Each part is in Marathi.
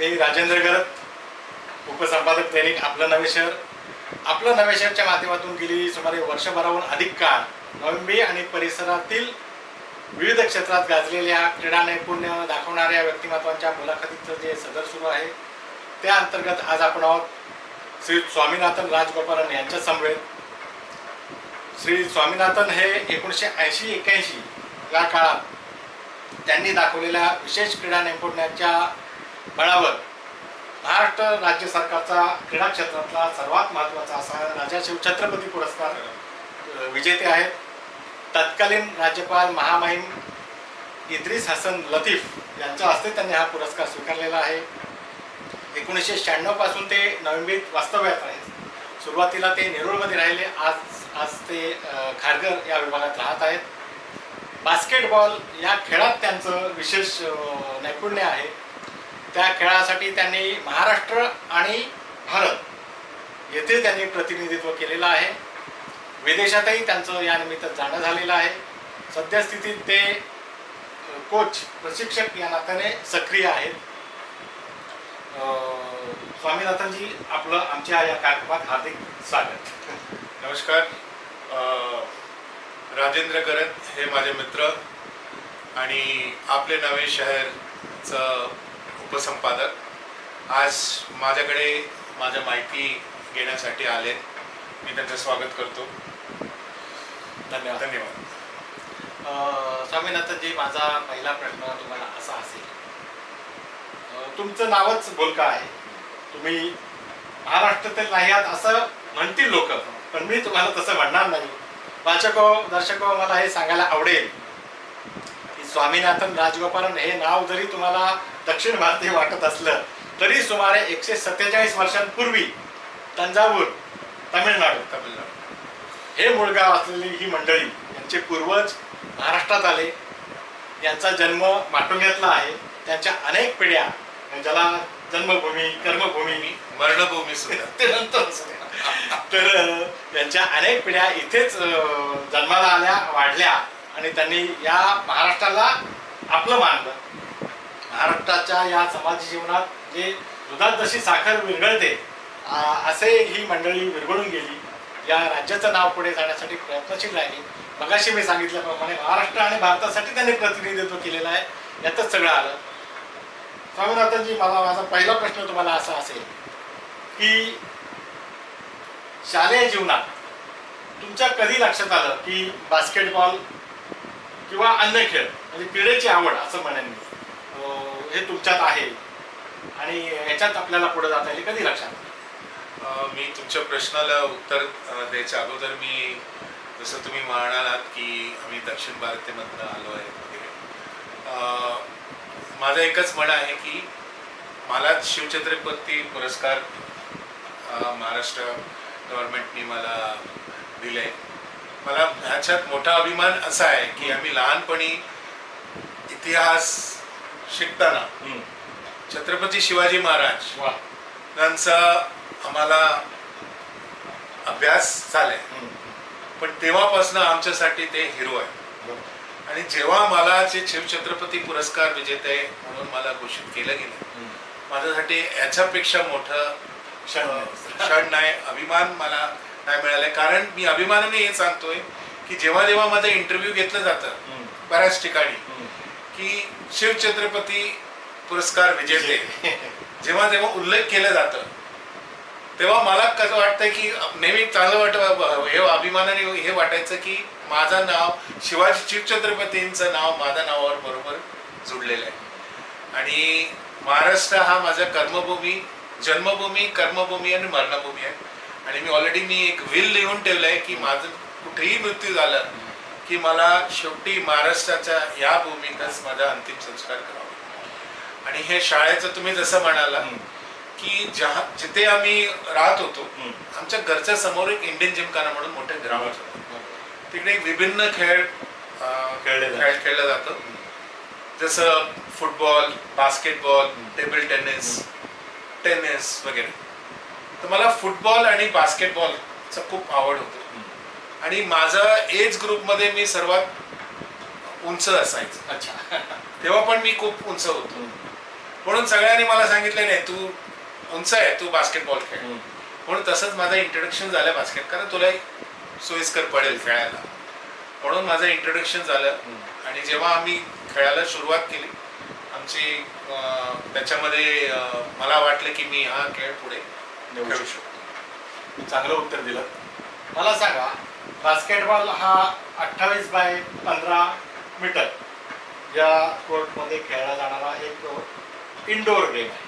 मी राजेंद्र गरत, उपसंपादक दैनिक आपलं नवे शहर. आपलं नवे शहरच्या माध्यमातून गेली सुमारे वर्षभराहून अधिक काळ नवी आणि परिसरातील विविध क्षेत्रात गाजलेल्या क्रीडा नैपुण्य दाखवणाऱ्या व्यक्तिमत्वांच्या मुलाखतीचं जे सदर सुरू आहे त्या अंतर्गत आज आपण आहोत श्री स्वामीनाथन राजगोपालन यांच्या समवेत. श्री स्वामीनाथन हे 1980-81 या काळात त्यांनी दाखवलेल्या विशेष क्रीडा नैपुण्याच्या बळावर महाराष्ट्र राज्य सरकारचा क्रीडा क्षेत्रातला सर्वात महत्त्वाचा असा राजा शिवछत्रपती पुरस्कार विजेते आहेत. तत्कालीन राज्यपाल महामहिम इद्रिस हसन लतीफ यांच्या हस्ते त्यांनी हा पुरस्कार स्वीकारलेला आहे. 1996 पासून ते नोव्हेंबरीत वास्तव्यात आहेत. सुरुवातीला ते नेरूळमध्ये राहिले, आज ते खारघर या विभागात राहत आहेत. बास्केटबॉल या खेळात त्यांचं विशेष नैपुण्य आहे. त्या खेळासाठी त्यांनी महाराष्ट्र आणि भारत येथे त्यांनी प्रतिनिधित्व केलेलं आहे. विदेशातही त्यांचं या निमित्त जाणं झालेलं आहे. सद्यस्थितीत ते कोच प्रशिक्षक या नात्याने सक्रिय आहेत. स्वामीनाथनजी, आपलं आमच्या या कार्यक्रमात हार्दिक स्वागत. नमस्कार. राजेंद्र गरत हे माझे मित्र आणि आपले नवे शहरचं उपसंपादक आज माझ्याकडे माझ्या माहिती घेण्यासाठी आले. मी त्यांचं स्वागत करतो. धन्यवाद. स्वामीनाथनजी, माझा पहिला प्रश्न तुम्हाला असा असेल, तुमचं नावच बोलकं आहे, तुम्ही महाराष्ट्रातील नाही आहात असं म्हणतील लोक, पण मी तुम्हाला तसं म्हणणार नाही. वाचको दर्शको, मला हे सांगायला आवडेल की स्वामीनाथन राजगोपालन हे नाव जरी तुम्हाला दक्षिण भारतीय वाटत असलं तरी सुमारे 147 वर्षांपूर्वी तंजावूर तामिळनाडू हे मूळ गाव असलेली ही मंडळी, यांचे पूर्वज महाराष्ट्रात आले. यांचा जन्म माटुंग्यातला आहे. त्यांच्या अनेक पिढ्या, ज्याला जन्मभूमी, कर्मभूमी, मरणभूमी सुद्धा ते नंतर तर त्यांच्या अनेक पिढ्या इथेच जन्माला आल्या, वाढल्या आणि त्यांनी या महाराष्ट्राला आपलं मानलं. महाराष्ट्राच्या या समाज जीवनात जे दुधात जशी साखर विरघळते असे ही मंडळी विरघळून गेली. या राज्याचं नाव पुढे जाण्यासाठी प्रयत्नशील राहिली. मगाशी मी सांगितल्याप्रमाणे महाराष्ट्र आणि भारतासाठी त्यांनी प्रतिनिधित्व केलेलं आहे. यातच सगळं आलं. स्वामीनाथनजी, मला माझा पहिला प्रश्न तुम्हाला असा असेल की शालेय जीवनात तुमच्या कधी लक्षात आलं की बास्केटबॉल किंवा अन्य खेळ म्हणजे क्रीडेची आवड असं म्हणेन मी, हे तुमच्यात आहे आणि याच्यात आपल्याला पुढे जाता येईल, कधी लक्षात आलं? मी तुमच्या प्रश्नाला उत्तर द्यायच्या अगोदर मी जसं तुम्ही म्हणालात की आम्ही दक्षिण भारतामधून आलो आहे वगैरे, माझं एकच म्हणणं आहे की मला शिवछत्रपती पुरस्कार महाराष्ट्र गव्हर्नमेंटने मला दिले. मला ह्याच्यात मोठा अभिमान असा आहे की आम्ही लहानपणी इतिहास शिकताना छत्रपती शिवाजी महाराज यांचा आम्हाला अभ्यास झालाय, पण तेव्हापासून आमच्यासाठी ते हिरो आहे. आणि जेव्हा मला जे शिवछत्रपती पुरस्कार विजेते म्हणून मला घोषित केलं गेलं, माझ्यासाठी याच्यापेक्षा मोठं क्षण नाही, अभिमान मला नाही मिळालाय. कारण मी अभिमानाने हे सांगतोय की जेव्हा जेव्हा माझं इंटरव्ह्यू घेतलं जातं बऱ्याच ठिकाणी की शिवछत्रपती पुरस्कार विजेते जेव्हा जेव्हा उल्लेख केला जातं तेव्हा मला कसं वाटतं की नेहमी चांगलं वाटतं, हे अभिमानाने हे वाटायचं की माझं नाव शिवछत्रपतींचं नाव माझ्या नावावर बरोबर जुडलेलं आहे. आणि महाराष्ट्र हा माझा कर्मभूमी, जन्मभूमी, कर्मभूमी आणि मरणभूमी आहे. आणि मी ऑलरेडी एक विल लिहून ठेवलं आहे की माझं कुठेही मृत्यू झालं की मला शेवटी महाराष्ट्राच्या या भूमीतच माझा अंतिम संस्कार करावा. आणि हे शाळेचं तुम्ही जसं म्हणाला की जिथे आम्ही राहत होतो आमच्या घरच्या समोर एक इंडियन जिमखाना म्हणून मोठे ग्राउंड होतं. तिकडे विभिन्न खेळ खेळलं जातं, जसं फुटबॉल, बास्केटबॉल, टेबल टेनिस वगैरे. तर मला फुटबॉल आणि बास्केटबॉलचा खूप आवड होतो. आणि माझा एज ग्रुपमध्ये मी सर्वात उंच असायचं. अच्छा. तेव्हा पण मी खूप उंच होतो. म्हणून सगळ्यांनी मला सांगितलं नाही तू उंच आहे, तू बास्केटबॉल खेळ. म्हणून तसंच माझं इंट्रोडक्शन झालं बास्केट, कारण तुला सोयीस्कर पडेल खेळायला, म्हणून माझं इंट्रोडक्शन झालं. आणि जेव्हा आम्ही खेळायला सुरुवात केली आमची त्याच्यामध्ये मला वाटलं की मी हा खेळ पुढे खेळू शकतो. चांगलं उत्तर दिलं. मला सांगा, बास्केटबॉल हा 28x15 मीटर या कोर्टमध्ये खेळला जाणारा एक इंडोर गेम आहे.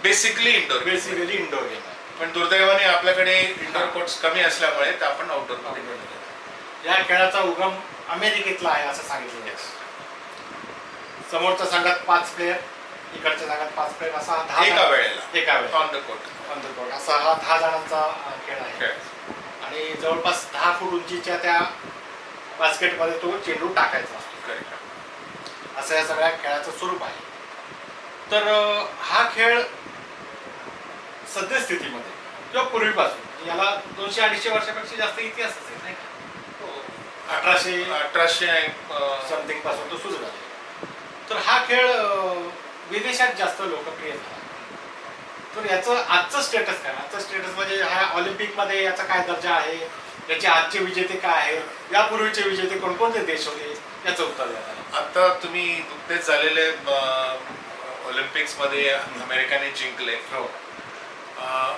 बेसिकली इंडोर इंडोर गेम आहे. पण दुर्दैवाने आपल्याकडे इंडोर कोर्ट्स कमी असल्यामुळे तर आपण आउटडोर मध्ये खेळतो. या खेळाचा उगम अमेरिकेतला आहे असं सांगितलं आहे. समोरच्या संघात 5 प्लेयर, इकडच्या संघात 5 प्लेयर, असा 10 एका वेळेला ऑन द कोर्ट असा हा 10 जणांचा खेळ आहे. आणि जवळपास 10 फूट उंचीच्या त्या बास्केटमध्ये तो चेंडू टाकायचा असतो. असं या सगळ्या खेळाचं स्वरूप आहे. तर हा खेळ सद्यस्थितीमध्ये किंवा पूर्वीपासून, याला 200-250 वर्षापेक्षा जास्त इतिहास असेल नाही का? 1800 समथिंग पासून तो सुरू झाला. तर हा खेळ विदेशात जास्त लोकप्रिय झाला. तर याचं आजचं स्टेटस काय? आजचं स्टेटस म्हणजे हा ऑलिम्पिकमध्ये याचा काय दर्जा आहे, याचे आजचे विजेते काय आहेत, यापूर्वीचे विजेते कोणकोणते देश होते, याचं उत्तर द्या. आता तुम्ही नुकतेच झालेले ऑलिम्पिक्समध्ये अमेरिकेने जिंकले. हो.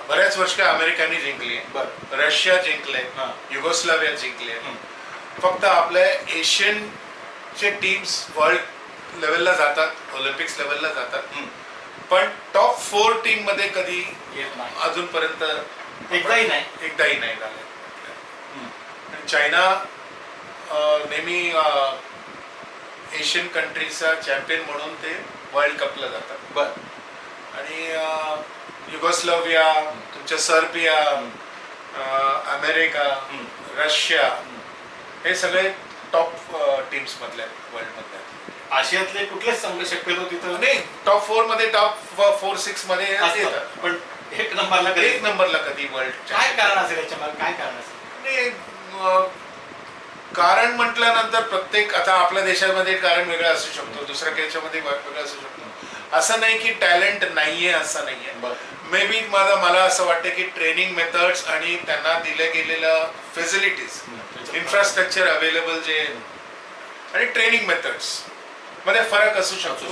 बऱ्याच वर्ष अमेरिकेने जिंकली, रशिया जिंकले, युगोस्लाविया जिंकले. फक्त आपल्या एशियनचे टीम्स वर्ल्ड लेवलला जातात, ऑलिम्पिक्स लेवलला जातात, पण टॉप 4 टीम मध्ये कधी अजूनपर्यंत एकदाही नाही झाले. चायना नेहमी एशियन कंट्रीजचा चॅम्पियन म्हणून ते वर्ल्ड कपला जातात. आणि युगोस्लाविया, तुमच्या सर्बिया, अमेरिका, रशिया हे सगळे टॉप टीम्स मधले वर्ल्ड मधले. आशियातले कुठलेच संघ शक्यतो तिथं नाही, टॉप 4 मध्ये, टॉप 4-6 मध्ये येतात, पण एक नंबरला कधी वर्ल्ड. काय कारण असेल याच्यामध्ये? काय कारण असेल? कारण म्हटल्यानंतर प्रत्येक, आता आपल्या देशामध्ये कारण वेगळं असू शकतो, दुसऱ्या देशामध्ये वेगळं असू शकतो. असं नाही की टॅलेंट नाहीये, असं नाहीये. मे बी मला असं वाटतं की ट्रेनिंग मेथड्स आणि त्यांना दिल्या गेलेल्या फॅसिलिटीज, इन्फ्रास्ट्रक्चर अवेलेबल जे, आणि ट्रेनिंग मेथड्स मध्ये फरक असू शकतो.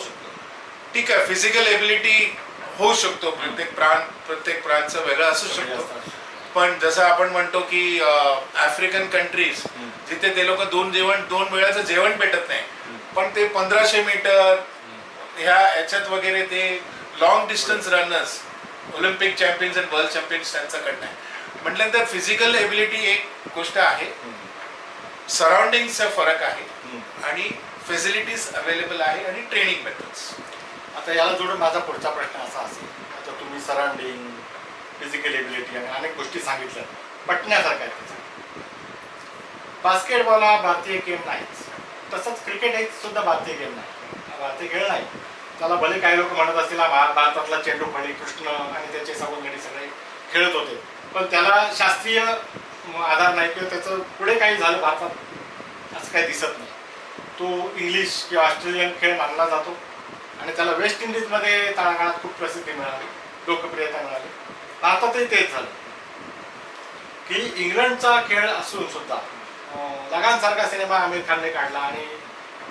ठीक आहे, फिजिकल एबिलिटी होऊ शकतो, प्रत्येक प्रांतचं वेगळं असू शकतो. पण जसं आपण म्हणतो की आफ्रिकन कंट्रीज जिथे ते लोक 2 वेळाचं जेवण भेटत नाही, पण ते 1500 मीटर ह्या याच्यात वगैरे ते long distance runners Olympic champions आणि वर्ल्ड चॅम्पियन्स त्यांच्याकडनं आहे. म्हटल्यानंतर फिजिकल एबिलिटी एक गोष्ट आहे, सराउंडिंगचा फरक आहे, आणि फॅसिलिटीज अवेलेबल आहे, आणि ट्रेनिंग मेथड्स. आता याला जोडून माझा पुढचा प्रश्न असा असेल, आता तुम्ही सराउंडिंग, फिजिकल एबिलिटी आणि अनेक गोष्टी सांगितल्या, पटण्यासारखं आहे त्याचं. बास्केटबॉल हा भारतीय गेम नाहीच, तसंच क्रिकेट हे सुद्धा भारतीय गेम नाही, हा भारतीय खेळ नाही. त्याला भले काही लोक म्हणत असतील भारतातला चेंडू फळी कृष्ण आणि त्याचे सवंगडी सगळे खेळत होते, पण त्याला शास्त्रीय आधार नाही किंवा त्याचं पुढे काही झालं भारतात असं काही दिसत नाही. तो इंग्लिश किंवा ऑस्ट्रेलियन खेळ मानला जातो, आणि त्याला वेस्ट इंडिजमध्ये तळागाळात खूप प्रसिद्धी मिळाली, लोकप्रियता मिळाली. भारतातही तेच झालं की इंग्लंडचा खेळ असून सुद्धा लगानसारखा सिनेमा आमिर खानने काढला, आणि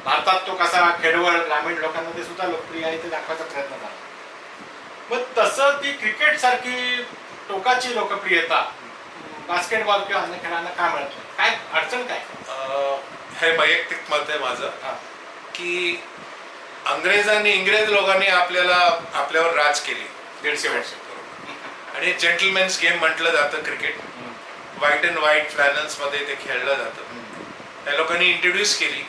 भारतात तो कसा खेळवळ ग्रामीण लोकांमध्ये सुद्धा लोकप्रिय आहे ते दाखवायचा प्रयत्न झाला. मग तसं ती क्रिकेट सारखी टोकाची लोकप्रियता बास्केटबॉल किंवा अन्य खेळांना का मिळत नाही? काय अडचण काय? हे वैयक्तिक मत आहे माझं की इंग्रज लोकांनी आपल्यावर राज केली 150 वर्ष, आणि जेंटलमॅन्स गेम म्हटलं जातं क्रिकेट. व्हाईट अँड व्हाईट फ्लॅनल्स मध्ये ते खेळलं जातं. त्या लोकांनी इंट्रोड्यूस केली.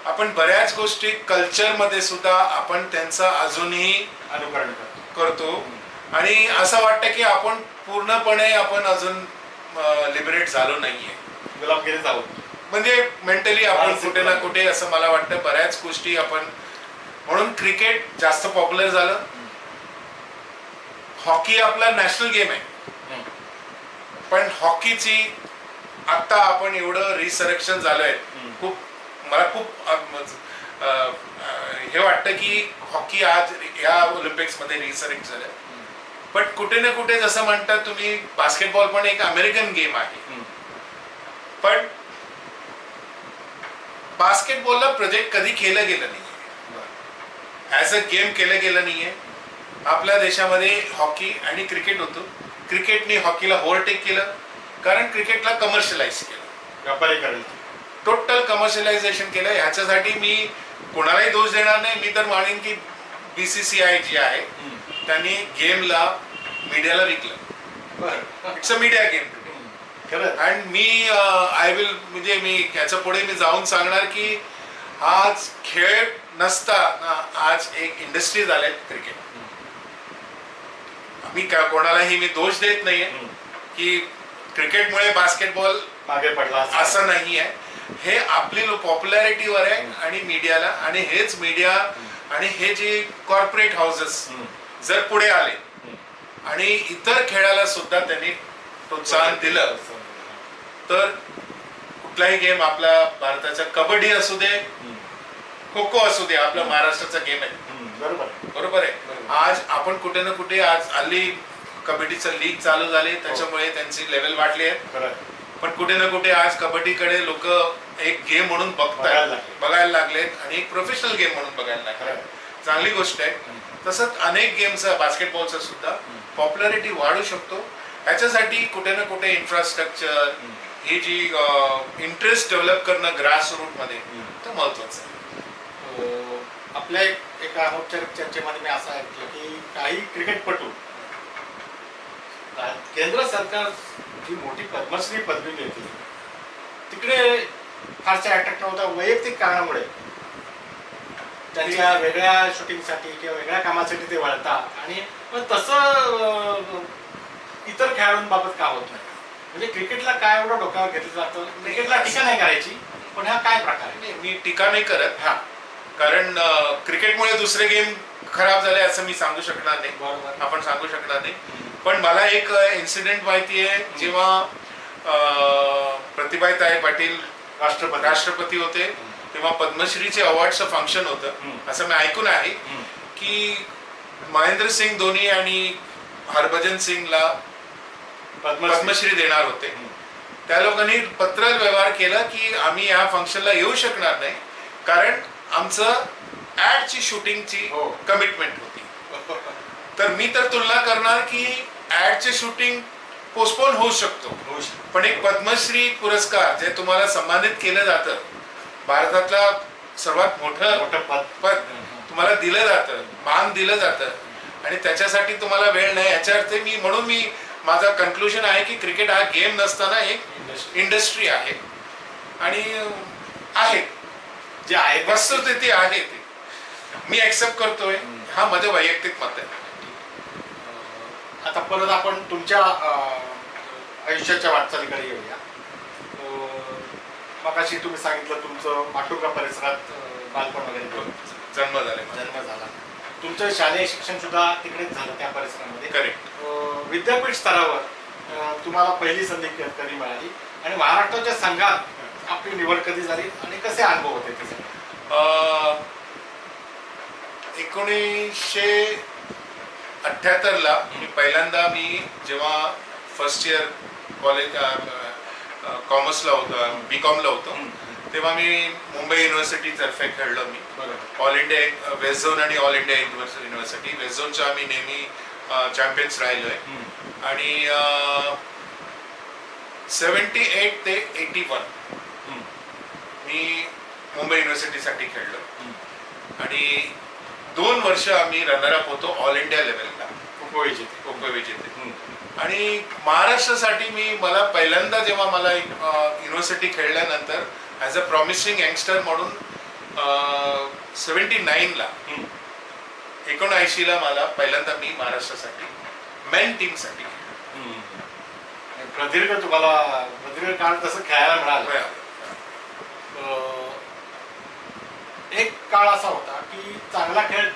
आपण बऱ्याच गोष्टी कल्चरमध्ये सुद्धा आपण त्यांचं अजूनही अनुकरण करतो, आणि असं वाटतं की आपण पूर्णपणे अजून लिबरेट झालो नाहीये, गुलामगिरी आहोत. म्हणजे मेंटली आपण कुठे ना कुठे, असं मला वाटतं बऱ्याच गोष्टी आपण, म्हणून क्रिकेट जास्त पॉप्युलर झालं. हॉकी आपला नॅशनल गेम आहे, पण हॉकीची आता आपण एवढं रिसरेक्शन झालंय, मला खूप हे वाटतं की हॉकी आज या ऑलिम्पिक्समध्ये रिसरेक्ट झालं. पण कुठे ना कुठे जसं म्हणतात तुम्ही, बास्केटबॉल पण एक अमेरिकन गेम आहे. पण बास्केटबॉलला प्रोजेक्ट कधी केलं गेलं नाही, ॲज अ गेम केलं गेलं नाहीये. आपल्या देशामध्ये हॉकी आणि क्रिकेट होतं. क्रिकेटने हॉकीला ओव्हरटेक केलं, कारण क्रिकेटला कमर्शियलाइज केलं, व्यापारीकरण. टोटल कमर्शियलायझेशन केलं. ह्याच्यासाठी मी कोणालाही दोष देणार नाही. मी तर मानेन की BCCI जी आहे त्यांनी गेमला मीडियाला विकलं. It's a media game today. And me I will, म्हणजे मी ह्याच्या पुढे मी जाऊन सांगणार की आज खेळ नसता आज एक इंडस्ट्री झाले क्रिकेट. मी कोणालाही मी दोष देत नाहीये की क्रिकेटमुळे बास्केटबॉल मागे पडला असं नाही आहे. हे आपली पॉप्युलॅरिटीवर आहे आणि मीडियाला, आणि हेच मीडिया आणि हे जे कॉर्पोरेट हाऊसेस जर पुढे आले आणि इतर खेळाला सुद्धा त्यांनी प्रोत्साहन दिलं तर कुठलाही गेम, आपला भारताचा कबड्डी असू दे, खो खो असू दे, आपला महाराष्ट्राचा गेम आहे. बरोबर आहे. आज आपण कुठे ना कुठे, आज हल्ली कबड्डीचं लीग चालू झाले, त्याच्यामुळे त्यांची लेवल वाढली आहे. पण कुठे ना कुठे आज कबड्डीकडे लोक एक गेम म्हणून बघायला लागलेत आणि एक प्रोफेशनल गेम म्हणून बघायला लागले. चांगली गोष्ट आहे. तसंच अनेक गेमचा, बास्केटबॉलचा सुद्धा पॉप्युलॅरिटी वाढू शकतो. ह्याच्यासाठी कुठे ना कुठे इन्फ्रास्ट्रक्चर, ही जी इंटरेस्ट डेव्हलप करणं ग्रास रूट मध्ये, ते महत्वाचं आहे. आपल्या एका अनौपचारिक चर्चेमध्ये मी असं ऐकलं की काही क्रिकेटपटू केंद्र सरकार जी मोठी पद्मश्री पदवी देते तिकडे फारशा अट्रॅक्ट नव्हता, वैयक्तिक कारणामुळे त्यांच्या वेगळ्या शूटिंगसाठी किंवा वेगळ्या कामासाठी ते वळतात. आणि पण तसं इतर खेळाडूंबाबत का होत नाही? म्हणजे क्रिकेटला काय एवढं डोक्यावर घेतलं जातं? क्रिकेटला टीका नाही करायची, पण हा काय प्रकार आहे? मी टीका नाही करत. कारण क्रिकेटमुळे दुसरे गेम खराब झाले असं मी सांगू शकणार नाही, आपण सांगू शकणार नाही. पण मला एक इन्सिडेंट माहिती आहे. जेव्हा प्रतिभाताई पाटील राष्ट्रपती होते तेव्हा पद्मश्रीचे अवॉर्डचं फंक्शन होतं. असं मी ऐकून आहे की महेंद्रसिंग धोनी आणि हरभजन सिंगला पद्मश्री देणार होते. त्या लोकांनी पत्र व्यवहार केला की आम्ही या फंक्शनला येऊ शकणार नाही, कारण आमचं ऍडची शूटिंगची कमिटमेंट होती. तर मी तर तुलना करणार की ऍडचे शूटिंग पोस्टपोन होऊ शकतो, पण एक पद्मश्री पुरस्कार जे तुम्हाला सन्मानित केलं जातं, भारतातला सर्वात मोठं पद तुम्हाला दिलं जातं, मान दिलं जातं, आणि त्याच्यासाठी तुम्हाला वेळ नाही. याच्या अर्थ म्हणून मी माझा कन्क्लुजन आहे की क्रिकेट हा गेम नसताना एक इंडस्ट्री आहे आणि आहे जे आहे वस्तुस्थिती आहे ती मी ऍक्सेप्ट करतोय. हा माझं वैयक्तिक मत आहे. आता परत आपण तुमच्या आयुष्याच्या वाटचालीकडे येऊया. मगाशी तुम्ही सांगितलं तुमचं माटुंगा परिसरात बालपण वगैरे जन्म झाला. तुमचं शालेय शिक्षण सुद्धा तिकडेच झालं त्या परिसरामध्ये. करेक्ट. विद्यापीठ स्तरावर तुम्हाला पहिली संधी कधी मिळाली आणि महाराष्ट्राच्या संघात आपली निवड कधी झाली आणि कसे अनुभव होते ते? 1978 ला मी पहिल्यांदा, मी जेव्हा फर्स्ट इयर कॉलेज कॉमर्सला होतो, BCom ला होतो, तेव्हा मी मुंबई युनिव्हर्सिटी तर्फे खेळलो. मी ऑल इंडिया वेस्ट झोन आणि ऑल इंडिया युनिव्हर्सिटी, वेस्ट झोनच्या आम्ही नेहमी चॅम्पियन्स राहिलोय. आणि 78 ते 81 मी मुंबई युनिव्हर्सिटीसाठी खेळलो आणि 2 वर्ष आम्ही रनरअप होतो ऑल इंडिया लेवलला, उपविजेते. आणि महाराष्ट्रासाठी मला पहिल्यांदा, जेव्हा मला युनिव्हर्सिटी खेळल्यानंतर ॲज अ प्रॉमिसिंग यंगस्टर म्हणून 79 ला 79 ला मला पहिल्यांदा मी महाराष्ट्रासाठी मेन टीमसाठी प्रदीर्घ काळ तसं खेळायला मिळालं. एक काळ असा होता की चांगला खेळ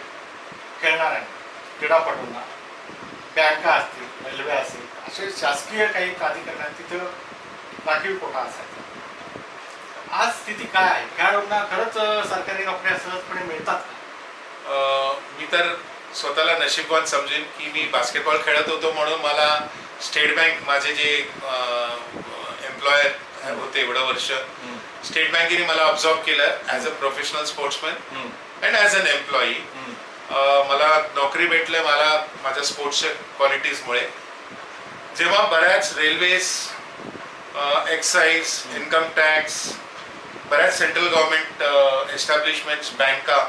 खेळणाऱ्यांना, क्रीडापटूंना बँका असतील, रेल्वे असतील, असे शासकीय काही प्राधिकरणात तिथं राखीव कोटा असायचा. आज स्थिती काय आहे? खेळाडूंना खरंच सरकारी नोकऱ्या सहजपणे मिळतात का? तर स्वतःला नशीबवान समजेन की मी बास्केटबॉल खेळत होतो म्हणून मला स्टेट बँक माझे जे एम्प्लॉयर होते एवढं वर्ष स्टेट बँकेने मला ऑब्झर्व केलं as a professional sportsman and as an employee. मला नोकरी भेटलं मला माझ्या स्पोर्ट्सच्या क्वालिटीजमुळे. जेव्हा बऱ्याच रेल्वेज, एक्साईज, इन्कम टॅक्स, बऱ्याच सेंट्रल गव्हर्नमेंट एस्टॅब्लिशमेंट्स, बँका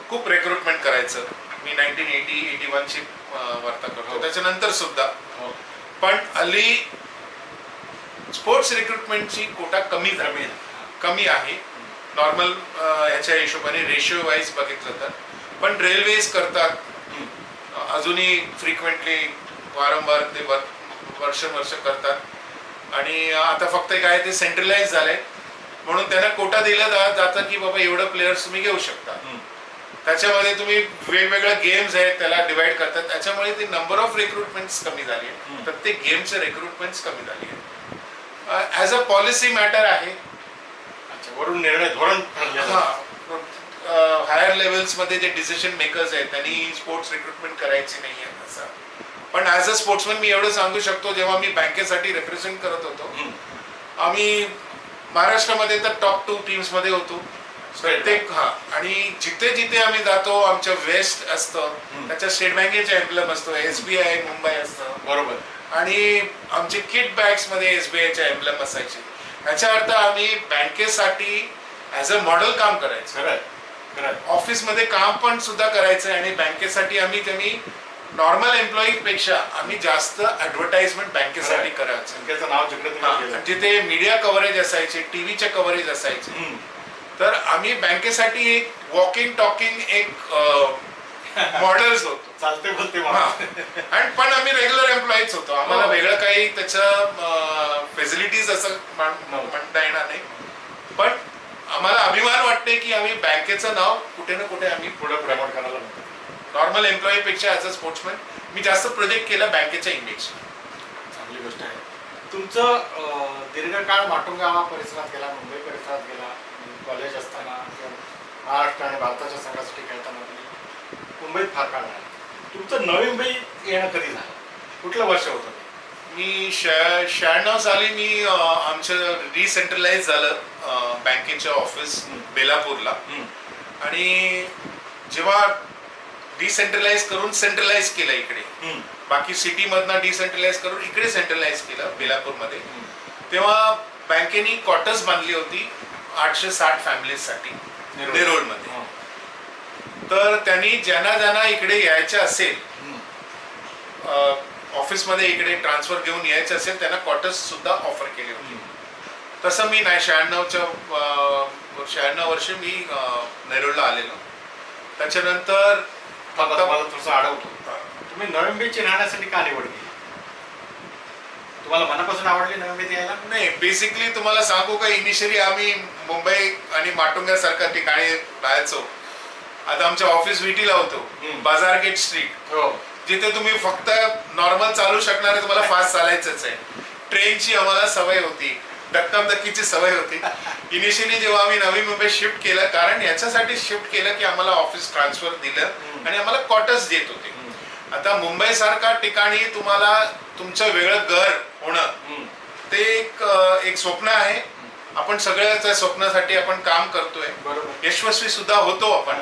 खूप रिक्रुटमेंट करायचं. मी 1981ची वार्ता करतो, त्याच्यानंतर सुद्धा. पण हल्ली स्पोर्ट्स रिक्रुटमेंटची कोटा कमी आहे नॉर्मल ह्याच्या हिशोबाने रेशिओ वाईज बघितलं तर. पण रेल्वेज करतात अजूनही फ्रिक्वेंटली, वारंवार ते वर्ष करतात. आणि आता फक्त काय ते सेंट्रलाइज झालंय म्हणून त्यांना कोटा दिला जातं की बाबा एवढं प्लेयर्स तुम्ही घेऊ शकता. त्याच्यामध्ये तुम्ही वेगवेगळ्या गेम्स आहेत त्याला डिवाइड करतात. त्याच्यामुळे ती नंबर ऑफ रिक्रुटमेंट्स कमी झाली आहे. प्रत्येक गेमचे रिक्रुटमेंट्स कमी झाली आहे. ॲज अ पॉलिसी मॅटर आहे. वरून निर्णय धोरण हायर लेवल्समध्ये जे डिसिजन मेकर्स आहेत त्यांनी स्पोर्ट्स रिक्रुटमेंट करायची नाही आहे असं. पण ॲज अ स्पोर्ट्समॅन मी एवढं सांगू शकतो, जेव्हा मी बँकेसाठी रिप्रेझेंट करत होतो आम्ही महाराष्ट्रामध्ये तर टॉप 2 टीम्समध्ये होतो प्रत्येक. आणि जिथे जिथे आम्ही जातो आमच्या वेस्ट असतं त्याच्या स्टेट बँकेचा एम्ब्लेम असतो, SBI मुंबई असतं बरोबर. आणि आमचे किट बॅग्स मध्ये SBIचे एम्ब्लेम असायचे. याचा अर्थ आम्ही बँकेसाठी ॲज अ मॉडेल काम करायचं. ऑफिसमध्ये काम पण सुद्धा करायचं आणि बँकेसाठी आम्ही नॉर्मल एम्प्लॉई पेक्षा आम्ही जास्त ऍडव्हर्टाइजमेंट बँकेसाठी करायचं. नाव जिथे मीडिया कव्हरेज असायचे, टीव्हीचे कव्हरेज असायचे, तर आम्ही बँकेसाठी एक वॉकिंग टॉकिंग एक मॉडेल्स होतो. चालते बोलते. आणि पण आम्ही रेग्युलर एम्प्लॉईज होतो. आम्हाला वेगळं काही त्याच्या फेसिलिटीज असं म्हणता येणार नाही. पण आम्हाला अभिमान वाटते की आम्ही बँकेचं नाव कुठे ना कुठे आम्ही पुढे प्रमोट करायला. नॉर्मल एम्प्लॉई पेक्षा ॲज अ स्पोर्ट्समॅन मी जास्त प्रोजेक्ट केला बँकेच्या इमेज. चांगली गोष्ट आहे. तुमचं दीर्घकाळ माटुंगा परिसरात गेला, मुंबई परिसरात गेला, कॉलेज असताना महाराष्ट्र आणि भारताच्या संघासाठी खेळताना मुंबईत फार काळ झाला. तुमचं नवी मुंबई येणं कधी झालं? कुठलं वर्ष होतं? मी 96 साली मी आमचं रिसेंट्रलाइज झालं बँकेचं ऑफिस बेलापूरला. आणि जेव्हा डिसेंट्रलाइज करून सेंट्रलाइज केलं इकडे, बाकी सिटीमधनं डिसेंट्रलाइज करून इकडे सेंट्रलाइज केलं बेलापूरमध्ये, तेव्हा बँकेनी क्वार्टर्स बांधली होती 860 फॅमिलीजसाठी नेरोलमध्ये. तर त्यांनी ज्यांना इकडे यायचं असेल, ऑफिसमध्ये इकडे ट्रान्सफर घेऊन यायचं असेल, त्यांना क्वार्टर्स सुद्धा ऑफर केले होते. तसं मी 96 वर्षी मी नेरूळला आलेलो. त्याच्यानंतर मला थोडंसं अडवतो, तुम्ही नवी मुंबईची राहण्यासाठी का निवड केली? तुम्हाला मनापासून आवडली नवी मुंबईत यायला? नाही, बेसिकली तुम्हाला सांगू का, इनिशियली आम्ही मुंबई आणि माटुंगा सारख्या ठिकाणी राहायचो. आता आमचं ऑफिस विटीला होतो, बाजार गेट स्ट्रीट, जिथे तुम्ही फक्त नॉर्मल चालू शकणार आहे, तुम्हाला फास्ट चालायचंच आहे. ट्रेनची आम्हाला सवय होती, धक्कामधक्कीची सवय होती. इनिशियली जेव्हा आम्ही नवी मुंबई शिफ्ट केलं, कारण याच्यासाठी शिफ्ट केलं की आम्हाला ऑफिस ट्रान्सफर दिलं आणि आम्हाला क्वार्टर्स देत होते. आता मुंबई सारख्या ठिकाणी तुम्हाला तुमचं वेगळं घर होणं ते एक स्वप्न आहे. आपण सगळ्या स्वप्नासाठी आपण काम करतोय, यशस्वी सुद्धा होतो आपण.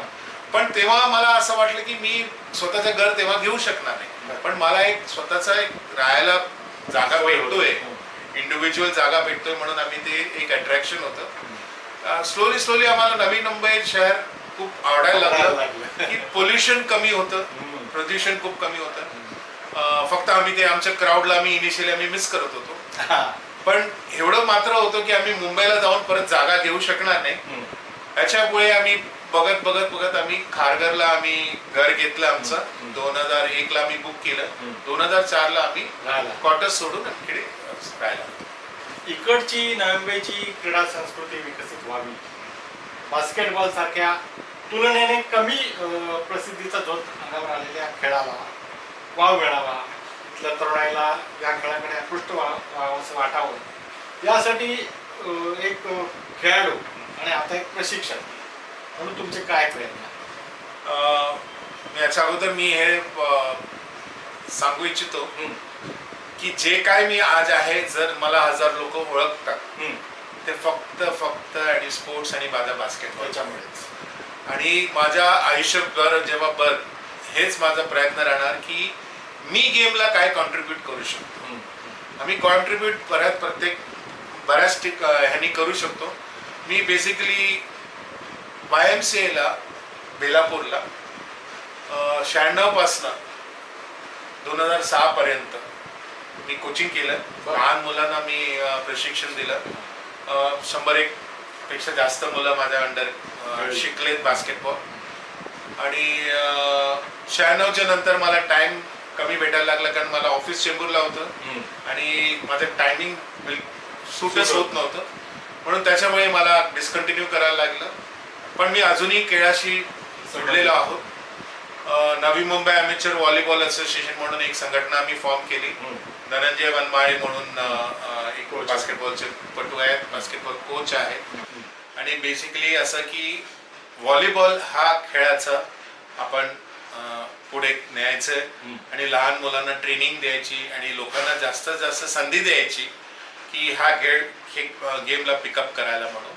पण तेव्हा मला असं वाटलं की मी स्वतःचं घर तेव्हा घेऊ शकणार नाही, पण मला एक स्वतःचा एक राहायला जागा भेटतोय, इंडिव्हिज्युअल जागा भेटतोय, म्हणून आम्ही ते एक अट्रॅक्शन होतं. स्लोली आम्हाला नवी मुंबई शहर खूप आवडायला लागलं की पोल्युशन कमी होतं, प्रदूषण खूप कमी होतं. फक्त आम्ही ते आमच्या क्राऊडला इनिशियली आम्ही मिस करत होतो. पण एवढं मात्र होतं की आम्ही मुंबईला जाऊन परत जागा घेऊ शकणार नाही. याच्यामुळे आम्ही बघत आम्ही खारघरला आम्ही घर घेतलं आमचं. 2001 ला आम्ही बुक केलं, 2004 ला आम्ही क्वार्टर्स सोडून इकडे राहिला. इकडची नवी मुंबईची क्रीडा संस्कृती विकसित व्हावी, बास्केटबॉल सारख्या तुलनेने कमी प्रसिद्धीचा झोत अंगावर आलेल्या खेळाला वाव मिळावा, इथल्या तरुणाईला या खेळाकडे आकृष्ट वाटावं, यासाठी एक खेळाडू आणि आता एक प्रशिक्षक म्हणून तुमचे काय प्रयत्न? मी याच्या अगोदर मी हे सांगू इच्छितो की जे काय मी आज आहे, जर मला 1000 लोक ओळखतात ते फक्त आणि स्पोर्ट्स आणि माझा बास्केटबॉल त्याच्यामुळेच. आणि माझ्या आयुष्यभर जेव्हा हेच माझा प्रयत्न राहणार की मी गेमला काय कॉन्ट्रीब्यूट करू शकतो. आम्ही कॉन्ट्रीब्यूट बऱ्याच ह्यांनी करू शकतो. मी बेसिकली YMCA ला बेलापूरला 96 पासनं 2006 पर्यंत मी कोचिंग केलं. लहान मुलांना मी प्रशिक्षण दिलं. 101 पेक्षा जास्त मुलं माझ्या अंडर शिकलेत बास्केटबॉल. आणि 96च्या नंतर मला टाइम कमी भेटायला लागला, कारण मला ऑफिस चेंबूरला होतं आणि माझं टायमिंग सूटच होत नव्हतं, म्हणून त्याच्यामुळे मला डिस्कंटिन्यू करायला लागलं. पण मी अजूनही खेळाशी जोडलेलो आहोत. Navi Mumbai amateur volleyball association म्हणून एक संघटना आम्ही फॉर्म केली. धनंजय वनमाळे म्हणून एक बास्केटबॉलचे पटू आहेत, बास्केटबॉल कोच आहेत. आणि बेसिकली असं की व्हॉलीबॉल हा खेळाचा आपण पुढे न्यायचं आणि लहान मुलांना ट्रेनिंग द्यायची आणि लोकांना जास्तीत जास्त संधी द्यायची की हा गेमला पिकअप करायला म्हणून.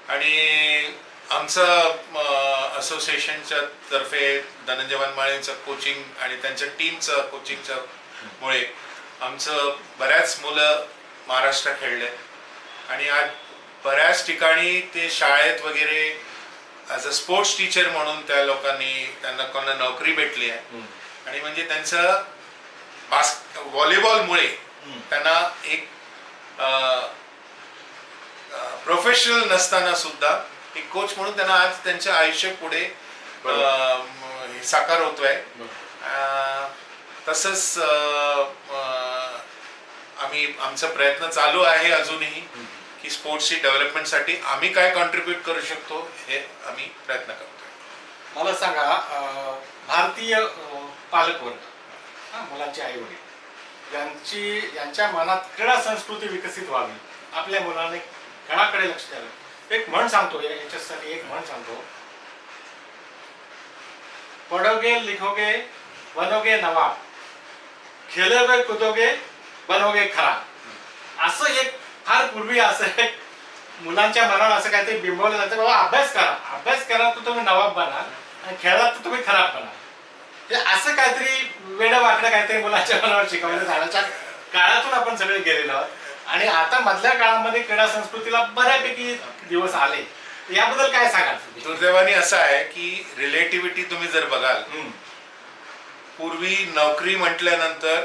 आणि आमचं असोसिएशनच्या तर्फे धनंजय वनमाळेंचं कोचिंग आणि त्यांच्या टीमचं कोचिंगच्या मुळे आमचं बऱ्याच मुलं महाराष्ट्र खेळले आणि आज बऱ्याच ठिकाणी ते शाळेत वगैरे ॲज अ स्पोर्ट्स टीचर म्हणून त्यांना कोणाला नोकरी भेटली आहे. आणि म्हणजे त्यांचं व्हॉलीबॉलमुळे त्यांना एक प्रोफेशनल नसताना सुद्धा एक कोच म्हणून त्यांना आज त्यांच्या आयुष्य पुढे साकार होतोय. तसंच आमचा प्रयत्न चालू आहे अजूनही की स्पोर्ट्सची डेव्हलपमेंटसाठी आम्ही काय कॉन्ट्रीब्यूट करू शकतो हे आम्ही प्रयत्न करतोय. मला सांगा, भारतीय पालकवर्ग, मुलांचे आई वडील यांच्या मनात क्रीडा संस्कृती विकसित व्हावी, आपल्या मुलाने खेळाकडे लक्ष द्यावे. एक म्हण सांगतो, याच्यासाठी एक म्हण सांगतो, पढ़ोगे लिखोगे बनोगे नवाब, खेलोगे कूदोगे बनोगे खराब. असं एक फार पूर्वी असं एक मुलांच्या मनावर असं काहीतरी बिंबवलं जातं, बाबा अभ्यास करा तर तुम्ही नवाब बनाल आणि खेळात तर तुम्ही खराब बनाल. हे असं काहीतरी वेडं वाकडं काहीतरी मुलांच्या मनावर शिकवलं जाण्याच्या काळातून आपण सगळे गेलेलो आहोत. आणि आता मधल्या काळामध्ये क्रीडा संस्कृतीला बऱ्यापैकी दिवस आले. याबद्दल काय सांगाल? दुर्दैवाने असं आहे की रिलेटिव्हिटी तुम्ही जर बघाल, पूर्वी नोकरी म्हटल्यानंतर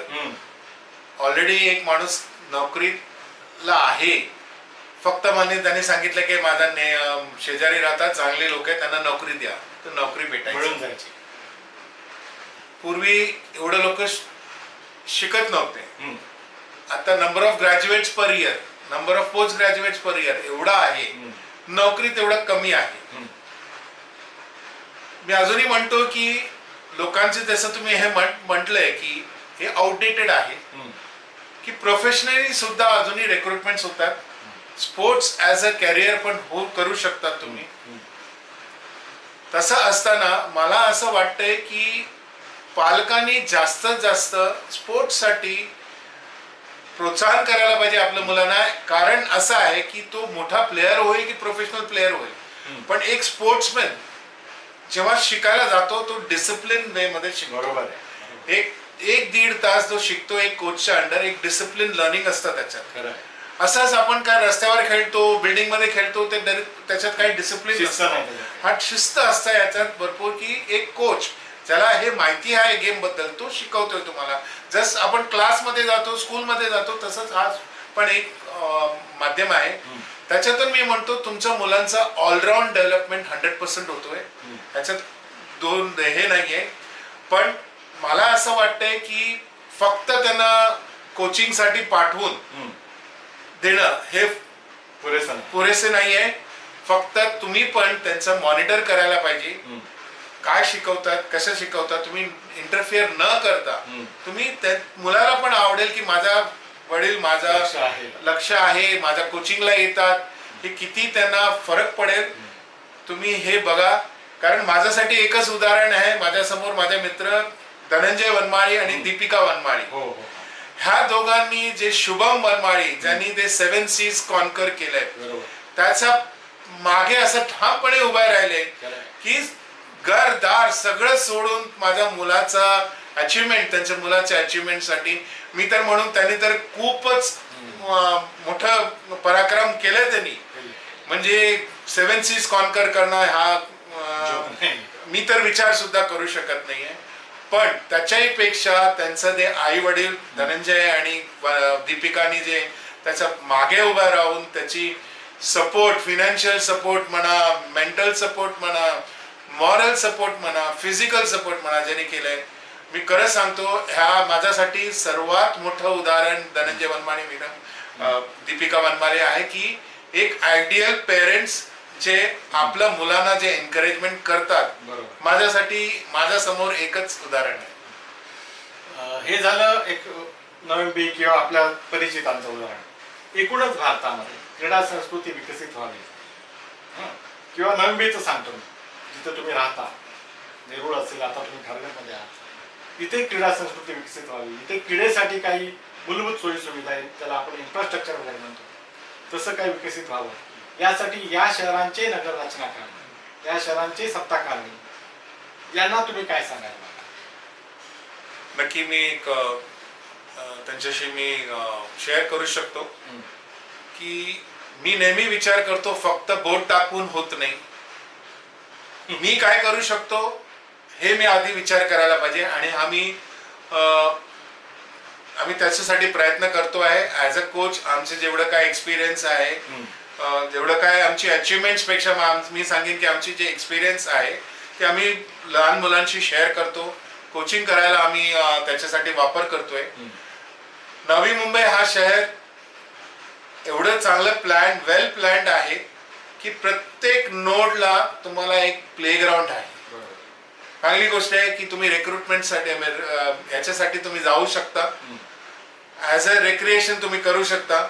ऑलरेडी एक माणूस नोकरीला आहे, फक्त त्यांनी सांगितलं की माझा शेजारी राहतात चांगले लोक आहेत, त्यांना नोकरी द्या, तर नोकरी भेटायची जायची. पूर्वी एवढं लोक शिकत नव्हते. आता number of graduates per year, number of post graduates per year एवढा आहे, नोकरी तेवढं कमी आहे. मी अजूनही म्हणतो की लोकांचे जसं तुम्ही हे म्हटलंय की हे आउटडेटेड आहे, की प्रोफेशनली सुद्धा अजूनही रिक्रुटमेंट होतात. स्पोर्ट्स ॲज अ कॅरियर पण करू शकतात तुम्ही. तसं असताना मला असं वाटतंय की पालकांनी जास्तीत जास्त स्पोर्ट्ससाठी प्रोत्साहन करायला पाहिजे आपल्या मुलांना. कारण असं आहे की तो मोठा प्लेअर होईल की प्रोफेशनल प्लेअर होईल, पण एक स्पोर्ट्समॅन जेव्हा शिकायला जातो तो डिसिप्लिन वे मध्ये शिकतो. बरोबर आहे. एक दीड तास जो शिकतो एक कोचच्या अंडर, एक डिसिप्लिन लर्निंग असतं त्याच्यात. असंच आपण काय रस्त्यावर खेळतो, बिल्डिंग मध्ये खेळतो, त्याच्यात काही डिसिप्लिन हा शिस्त असतं याच्यात भरपूर. की एक कोच ज्याला हे माहिती आहे गेम बद्दल तो शिकवतोय तुम्हाला. जस आपण क्लासमध्ये जातो, स्कूलमध्ये जातो, तसंच हा पण एक माध्यम आहे. त्याच्यातून मी म्हणतो तुमच्या मुलांचा ऑलराऊंड डेव्हलपमेंट 100% होतोय, त्याच्यात दोन हे नाहीये. पण मला असं वाटतंय की फक्त त्यांना कोचिंगसाठी पाठवून देणं हे पुरेसे नाहीये. फक्त तुम्ही पण त्यांचं मॉनिटर करायला पाहिजे, काय शिकवतात, कसं शिकवतात. तुम्ही इंटरफिअर न करता तुम्ही मुलाला पण आवडेल की माझा वडील माझा लक्ष आहे, माझ्या कोचिंगला येतात, हे किती त्यांना फरक पडेल तुम्ही हे बघा. कारण माझ्यासाठी एकच उदाहरण आहे, माझ्यासमोर माझे मित्र धनंजय वनमाळी आणि दीपिका वनमाळी. हो हो ह्या दोघांनी जे शुभम वनमाळी ज्यांनी ते 7 सीज कॉन्कर केलंय, बरोबर. त्याचा मागे असं ठामपणे उभे राहिले खरं आहे. की घरदार सगळं सोडून माझ्या मुलाचा अचिव्हमेंट, त्यांच्या मुलाच्या अचिव्हमेंटसाठी मी तर म्हणून त्यांनी तर खूपच मोठं पराक्रम केलंय त्यांनी. म्हणजे 7 सीज कॉन्कर करणं हा मी तर विचार सुद्धा करू शकत नाहीये. पण त्याच्याही पेक्षा त्यांचं ते आई वडील धनंजय आणि दीपिकानी जे त्याच्या मागे उभा राहून त्याची सपोर्ट, फिनान्शियल सपोर्ट म्हणा, मेंटल सपोर्ट म्हणा, मॉरल सपोर्ट म्हणा, फिजिकल सपोर्ट म्हणा, ज्यांनी केलंय, मी खरं सांगतो ह्या माझ्यासाठी सर्वात मोठं उदाहरण धनंजय वनमाळी दीपिका वनमाळी आहे की एक आयडियल पेरेंट्स जे आपल्या मुलांना जे एनकरेजमेंट करतात. माझ्यासाठी माझ्या समोर एकच उदाहरण आहे. हे झालं एक नवी किंवा आपल्या परिचितांचं उदाहरण. एकूणच भारतामध्ये क्रीडा संस्कृती विकसित व्हावी किंवा नवीनचं सांगतो मी, जिथे तुम्ही राहता, नेरूळ असेल, आता तुम्ही खारघरमध्ये आहात, इथे क्रीडा संस्कृती विकसित व्हावी, इथे क्रीडेसाठी काही मूलभूत सोयी सुविधा आहेत, त्याला आपण इन्फ्रास्ट्रक्चर वगैरे म्हणतो, तसं काही विकसित व्हावं. यासाठी या शहरांचे नगर रचना करणे, या शहरांची सत्ता काढणे, यांना तुम्ही काय सांगाल? नक्की मी एक त्यांच्याशी मी शेअर करू शकतो की मी नेहमी विचार करतो फक्त बोट टाकून होत नाही. मी काय करू शकतो हे मी आधी विचार करायला पाहिजे आणि आम्ही त्याच्यासाठी प्रयत्न करतो आहे. ॲज अ कोच आमचे जेवढं काय एक्सपिरियन्स आहे, जेवढं काय आमची अचिव्हमेंट्स पेक्षा मी सांगेन की आमची जे एक्सपिरियन्स आहे ते आम्ही लहान मुलांशी शेअर करतो. कोचिंग करायला आम्ही त्याच्यासाठी वापर करतोय. नवी मुंबई हा शहर एवढं चांगलं वेल प्लॅन्ड आहे की प्रत्येक नोडला तुम्हाला एक प्लेग्राऊंड आहे. चांगली गोष्ट आहे की तुम्ही रिक्रुटमेंटसाठी याच्यासाठी तुम्ही जाऊ शकता, ॲज अ रिक्रिएशन तुम्ही करू शकता.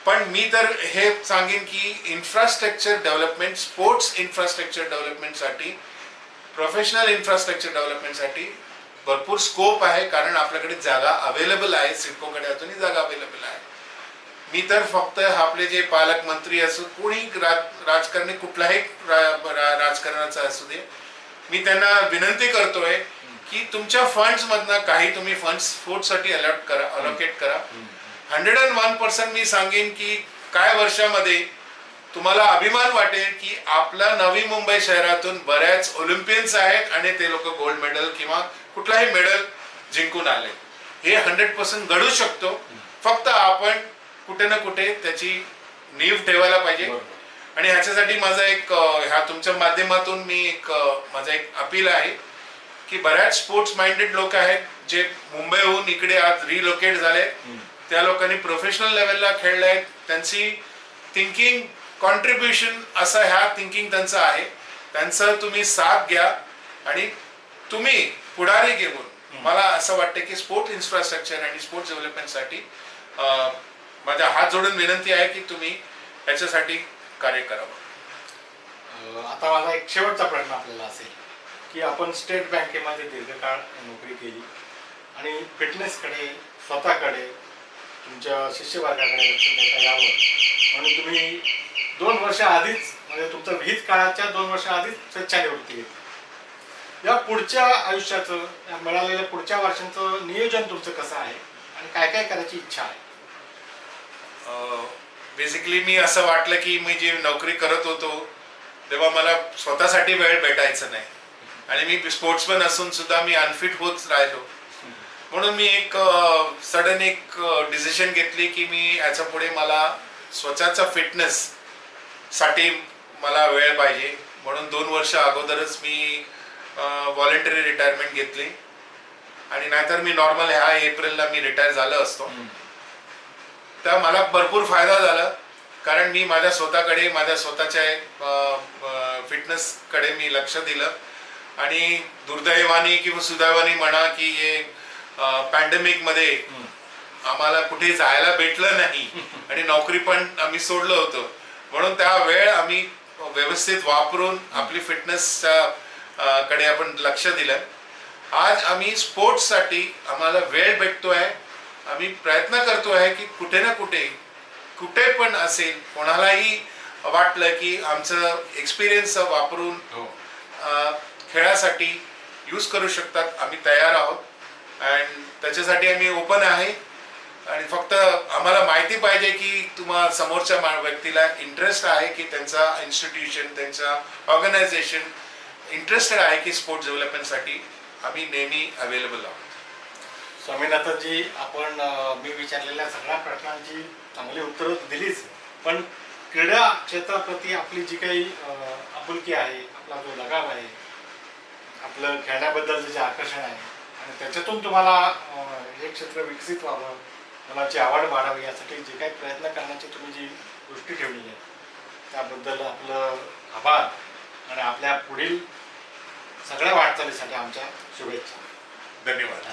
पण मी तर हे सांगेन की इन्फ्रास्ट्रक्चर डेव्हलपमेंट, स्पोर्ट्स इन्फ्रास्ट्रक्चर डेव्हलपमेंटसाठी, प्रोफेशनल इन्फ्रास्ट्रक्चर डेव्हलपमेंटसाठी भरपूर स्कोप आहे. कारण आपल्याकडे जागा अवेलेबल आहे, सिडकोकडे अजूनही जागा अवेलेबल आहे. मी तर फक्त आपले जे पालकमंत्री असो, कोणी राजकारणी, कुठलाही राजकारणाचा असू दे, मी त्यांना विनंती करतोय की तुमच्या फंड्स मधनं काही तुम्ही फंड्स स्पोर्ट्ससाठी अलोकेट करा. 101% मी सांगेन की काय वर्षामध्ये तुम्हाला अभिमान वाटेल की आपल्या नवी मुंबई शहरातून बऱ्याच ऑलिम्पियन्स आहेत आणि ते लोक गोल्ड मेडल किंवा कुठलाही मेडल जिंकून आले. हे 100% घडू शकतो. फक्त आपण कुठे ना कुठे त्याची नीव ठेवायला पाहिजे. आणि ह्याच्यासाठी माझा एक ह्या तुमच्या माध्यमातून मी माझा एक अपील आहे की बऱ्याच स्पोर्ट्स माइंडेड लोक आहेत जे मुंबईहून इकडे आज रिलोकेट झाले. त्या लोकांनी प्रोफेशनल लेवलला खेळले आहेत. त्यांची थिंकिंग कॉन्ट्रीब्युशन असं ह्या थिंकिंग त्यांचं आहे. त्यांचं तुम्ही साथ घ्या आणि तुम्ही पुढारी घेऊन मला असं वाटतं की स्पोर्ट इन्फ्रास्ट्रक्चर आणि स्पोर्ट्स डेव्हलपमेंटसाठी माझ्या हात जोडून विनंती आहे की तुम्ही याच्यासाठी कार्य करावं. आता माझा एक शेवटचा प्रश्न आपल्याला असेल की आपण स्टेट बँकेमध्ये दीर्घकाळ नोकरी केली आणि फिटनेसकडे, स्वतःकडे, तुमच्या शिष्यवर्गाकडे लक्ष देता यावं म्हणून तुम्ही 2 वर्ष आधीच, म्हणजे तुमच्या विहित काळाच्या 2 वर्ष आधीच स्वेच्छानिवृत्ती घेतली. या पुढच्या आयुष्याचं, या मिळालेल्या पुढच्या वर्षांचं नियोजन तुमचं कसं आहे आणि काय काय करायची इच्छा आहे? बेसिकली मी असं वाटलं की मी जी नोकरी करत होतो तेव्हा मला स्वतःसाठी वेळ भेटायचा नाही आणि मी स्पोर्ट्समन असून सुद्धा मी अनफिट होत राहिलो. म्हणून मी सडन एक डिसिजन घेतली की मी याच्या पुढे मला स्वतःचा फिटनेस साठी मला वेळ पाहिजे. म्हणून 2 वर्ष अगोदरच मी व्हॉलेंटरी रिटायरमेंट घेतली आणि नाहीतर मी नॉर्मल ह्या एप्रिलला मी रिटायर झालो असतो. तर मला भरपूर फायदा झाला कारण मी माझ्या स्वतःकडे, माझ्या स्वतःच्या फिटनेसकडे मी लक्ष दिलं. आणि दुर्दैवाने किंवा सुदैवाने म्हणा की हे पॅन्डेमिकमध्ये आम्हाला कुठे जायला भेटलं नाही आणि नोकरी पण आम्ही सोडलं होतं. म्हणून त्या वेळ आम्ही व्यवस्थित वापरून आपली फिटनेसचा कडे आपण लक्ष दिलं. आज आम्ही स्पोर्ट्ससाठी आम्हाला वेळ भेटतोय. आम्ही प्रयत्न करतोय की कुठे ना कुठे पण असेल कोणालाही वाटलं की आमचं एक्सपिरियन्स वापरून खेळासाठी यूज करू शकतात, आम्ही तयार आहोत आणि त्याच्यासाठी आम्ही ओपन आहे. आणि फक्त आम्हाला माहिती पाहिजे की तुम्हाला समोरच्या व्यक्तीला इंटरेस्ट आहे की त्यांचा इन्स्टिट्यूशन त्यांचा ऑर्गनायझेशन इंटरेस्टेड आहे की स्पोर्ट्स डेव्हलपमेंटसाठी. आम्ही नेहमी अवेलेबल आहोत. स्वामीनाथनजी, आपण मी विचारलेल्या सगळ्या प्रश्नांची चांगली उत्तरं दिलीच, पण क्रीडा क्षेत्राप्रती आपली जी काही आपुलकी आहे, आपला जो लगाव आहे, आपलं खेळण्याबद्दलचं जे आकर्षण आहे आणि त्याच्यातून तुम्हाला हे क्षेत्र विकसित व्हावं, मुलाची आवड वाढावी यासाठी जे काही प्रयत्न करण्याची तुम्ही जी गोष्टी ठेवलेली आहे त्याबद्दल आपलं आभार आणि आपल्या पुढील सगळ्या वाटचालीसाठी आमच्या शुभेच्छा. धन्यवाद.